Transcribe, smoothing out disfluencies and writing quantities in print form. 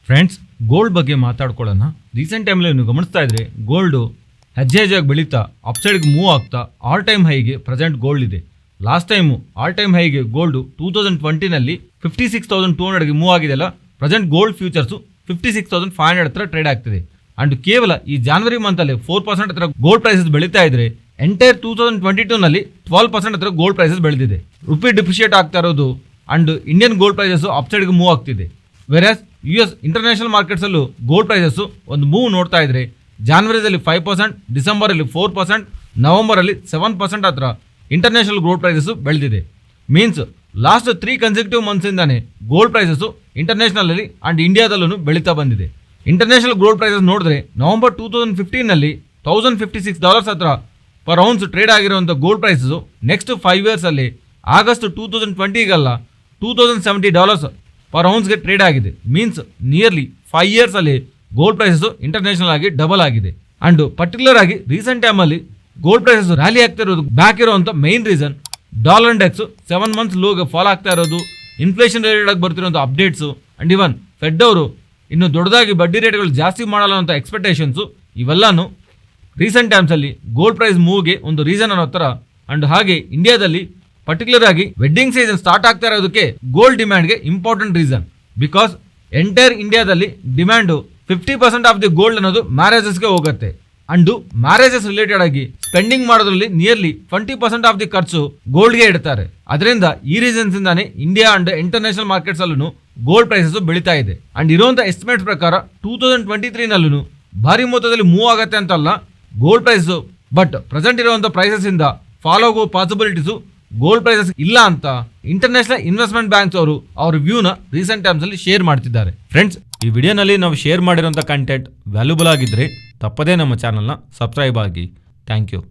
Friends, gold ಬಗ್ಗೆ ಮಾತಾಡ್ಕೊಳ್ಳೋಣ. Recent ಟೈಮಲ್ಲಿ ನೀವು ಗಮನಿಸ್ತಾ ಇದ್ರೆ ಗೋಲ್ಡು ಹೆಜ್ಜೆಯಾಗಿ ಬೆಳೀತಾ ಅಪ್ಸೈಡ್ಗೆ ಮೂವ್ ಆಗ್ತಾ ಆಲ್ ಟೈಮ್ ಹೈಗೆ ಪ್ರೆಸೆಂಟ್ ಗೋಲ್ಡ್ ಇದೆ. ಲಾಸ್ಟ್ ಟೈಮು ಆಲ್ ಟೈಮ್ ಹೈಗೆ ಗೋಲ್ಡು 2020ನಲ್ಲಿ 56,200ಗೆ ಮೂವ್ ಆಗಿದೆಯಲ್ಲ. ಪ್ರೆಸೆಂಟ್ ಗೋಲ್ಡ್ ಫ್ಯೂಚರ್ಸು 56,500 ಹತ್ರ ಟ್ರೇಡ್ ಆಗ್ತಿದೆ. ಅಂಡ್ ಕೇವಲ ಈ ಜಾನ್ವರಿ ಮಂತಲ್ಲಿ 4% ಹತ್ರ ಗೋಲ್ಡ್ ಪ್ರೈಸಸ್ ಬೆಳೀತಾ ಇದ್ರೆ ಎಂಟೈರ್ 2022ನಲ್ಲಿ 12% ಹತ್ರ ಗೋಲ್ಡ್ ಪ್ರೈಸಸ್ ಬೆಳೆದಿದೆ. ರುಪಿ ಡಿಪ್ರಿಷಿಯೇಟ್ ಆಗ್ತಾ ಇರೋದು ಅಂಡ್ ಇಂಡಿಯನ್ ಗೋಲ್ಡ್ ಪ್ರೈಸಸ್ ಅಪ್ಸೈಡ್ಗೆ ಮೂವ್ ಆಗ್ತಿದೆ. ವೆರಾಸ್ US ಇಂಟರ್ನ್ಯಾಷನಲ್ ಮಾರ್ಕೆಟ್ಸಲ್ಲೂ ಗೋಲ್ಡ್ ಪ್ರೈಸಸ್ಸು ಒಂದು ಮೂವ್ ನೋಡ್ತಾ ಇದ್ರೆ ಜಾನ್ವರಿದಲ್ಲಿ 5%, ಡಿಸೆಂಬರಲ್ಲಿ 4%, ನವೆಂಬರಲ್ಲಿ 7% ಹತ್ರ ಇಂಟರ್ನ್ಯಾಷನಲ್ ಗೋಲ್ಡ್ ಪ್ರೈಸಸ್ಸು ಬೆಳೆದಿದೆ. ಮೀನ್ಸ್ ಲಾಸ್ಟ್ 3 ಕನ್ಸಿಕ್ಯೂಟಿವ್ ಮಂತ್ಸಿಂದಾನೆ ಗೋಲ್ಡ್ ಪ್ರೈಸಸ್ಸು ಇಂಟರ್ನ್ಯಾಷನಲಲ್ಲಿ ಅಂಡ್ ಇಂಡಿಯಾದಲ್ಲೂ ಬೆಳೀತಾ ಬಂದಿದೆ. ಇಂಟರ್ನ್ಯಾಷನಲ್ ಗೋಲ್ಡ್ ಪ್ರೈಸಸ್ ನೋಡಿದ್ರೆ ನವೆಂಬರ್ 2015ನಲ್ಲಿ $1,056 ಹತ್ರ ಪರ್ ಔನ್ಸ್ ಟ್ರೇಡ್ ಆಗಿರುವಂಥ ಗೋಲ್ಡ್ ಪ್ರೈಸಸ್ಸು ನೆಕ್ಸ್ಟ್ 5 ಇಯರ್ಸಲ್ಲಿ ಆಗಸ್ಟ್ 2020ಗಲ್ಲ $2,070 ಪರ್ ಔನ್ಸ್ಗೆ ಟ್ರೇಡ್ ಆಗಿದೆ. ಮೀನ್ಸ್ ನಿಯರ್ಲಿ 5 ಇಯರ್ಸಲ್ಲಿ ಗೋಲ್ಡ್ ಪ್ರೈಸಸ್ಸು ಇಂಟರ್ನ್ಯಾಷನಲ್ ಆಗಿ ಡಬಲ್ ಆಗಿದೆ. ಅಂಡ್ ಪರ್ಟಿಕ್ಯುಲರ್ ಆಗಿ ರೀಸೆಂಟ್ ಟೈಮಲ್ಲಿ ಗೋಲ್ಡ್ ಪ್ರೈಸಸ್ ರ್ಯಾಲಿ ಆಗ್ತಾ ಇರೋದು ಬ್ಯಾಕ್ ಇರೋಂಥ main reason dollar index 7 months ಲೋಗೆ ಫಾಲ್ ಆಗ್ತಾ ಇರೋದು, ಇನ್ಫ್ಲೇಷನ್ ರೇಟೆಡ್ ಆಗಿ ಬರ್ತಿರೋಂಥ ಅಪ್ಡೇಟ್ಸು ಅಂಡ್ ಇವನ್ ಫೆಡ್ ಅವರು ಇನ್ನು ದೊಡ್ಡದಾಗಿ ಬಡ್ಡಿ ರೇಟ್ಗಳು ಜಾಸ್ತಿ ಮಾಡಲ್ಲ ಅಂತ ಎಕ್ಸ್ಪೆಕ್ಟೇಷನ್ಸು ಇವೆಲ್ಲಾನು ರೀಸೆಂಟ್ ಟೈಮ್ಸಲ್ಲಿ ಗೋಲ್ಡ್ ಪ್ರೈಸ್ ಮೂವ್ಗೆ ಒಂದು ರೀಸನ್ ಅನ್ನೋ ಥರ. ಅಂಡ್ ಹಾಗೆ ಇಂಡಿಯಾದಲ್ಲಿ ಪರ್ಟಿಕ್ಯುಲರ್ ಆಗಿ ವೆಡ್ಡಿಂಗ್ ಸೀಸನ್ ಸ್ಟಾರ್ಟ್ ಆಗ್ತಾ ಇರೋದಕ್ಕೆ ಗೋಲ್ಡ್ ಡಿಮ್ಯಾಂಡ್ಗೆ ಇಂಪಾರ್ಟೆಂಟ್ ರೀಸನ್. ಬಿಕಾಸ್ ಎಂಟೈರ್ ಇಂಡಿಯಾದಲ್ಲಿ ಡಿಮ್ಯಾಂಡು 50% ಆಫ್ ದಿ ಗೋಲ್ಡ್ ಅನ್ನೋದು ಮ್ಯಾರೇಜಸ್ಗೆ ಹೋಗುತ್ತೆ. ಅಂಡ್ ಮ್ಯಾರೇಜಸ್ ರಿಲೇಟೆಡ್ ಆಗಿ ಸ್ಪೆಂಡಿಂಗ್ ಮಾಡೋದ್ರಲ್ಲಿ ನಿಯರ್ಲಿ 20% ಆಫ್ ದಿ ಖರ್ಚು ಗೋಲ್ಡ್ಗೆ ಇಡ್ತಾರೆ. ಅದರಿಂದ ಈ ರೀಸನ್ಸ್ ಇಂದಾನೆ ಇಂಡಿಯಾ ಅಂಡ್ ಇಂಟರ್ನ್ಯಾಷನಲ್ ಮಾರ್ಕೆಟ್ಸ್ ಅಲ್ಲೂ ಗೋಲ್ಡ್ ಪ್ರೈಸಸ್ ಬೆಳೀತಾ ಇದೆ. ಅಂಡ್ ಇರುವಂತ ಎಸ್ಟಿಮೇಟ್ಸ್ ಪ್ರಕಾರ 2023ನಲ್ಲೂ ಭಾರಿ ಮೊತ್ತದಲ್ಲಿ ಮೂವ್ ಆಗತ್ತೆ ಅಂತಲ್ಲ ಗೋಲ್ಡ್ ಪ್ರೈಸ್. ಬಟ್ ಪ್ರೆಸೆಂಟ್ ಇರುವಂತ ಪ್ರೈಸಸ್ ಇಂದ ಫಾಲೋ ಆಗೋ ಪಾಸಿಬಿಲಿಟೀಸು ಗೋಲ್ಡ್ ಪ್ರೈಸಸ್ ಇಲ್ಲ ಅಂತ ಇಂಟರ್ನ್ಯಾಷನಲ್ ಇನ್ವೆಸ್ಟ್ಮೆಂಟ್ ಬ್ಯಾಂಕ್ಸ್ ಅವರು ಅವ್ರ ವ್ಯೂನ ರೀಸೆಂಟ್ ಟೈಮ್ಸ್ ಅಲ್ಲಿ ಶೇರ್ ಮಾಡ್ತಿದ್ದಾರೆ. ಫ್ರೆಂಡ್ಸ್, ಈ ವಿಡಿಯೋನಲ್ಲಿ ನಾವು ಶೇರ್ ಮಾಡಿರುವಂಥ ಕಂಟೆಂಟ್ ವ್ಯಾಲ್ಯೂಬಲ್ ಆಗಿದ್ರೆ ತಪ್ಪದೇ ನಮ್ಮ ಚಾನಲ್ನ ಸಬ್ಸ್ಕ್ರೈಬ್ ಆಗಿ. Thank you.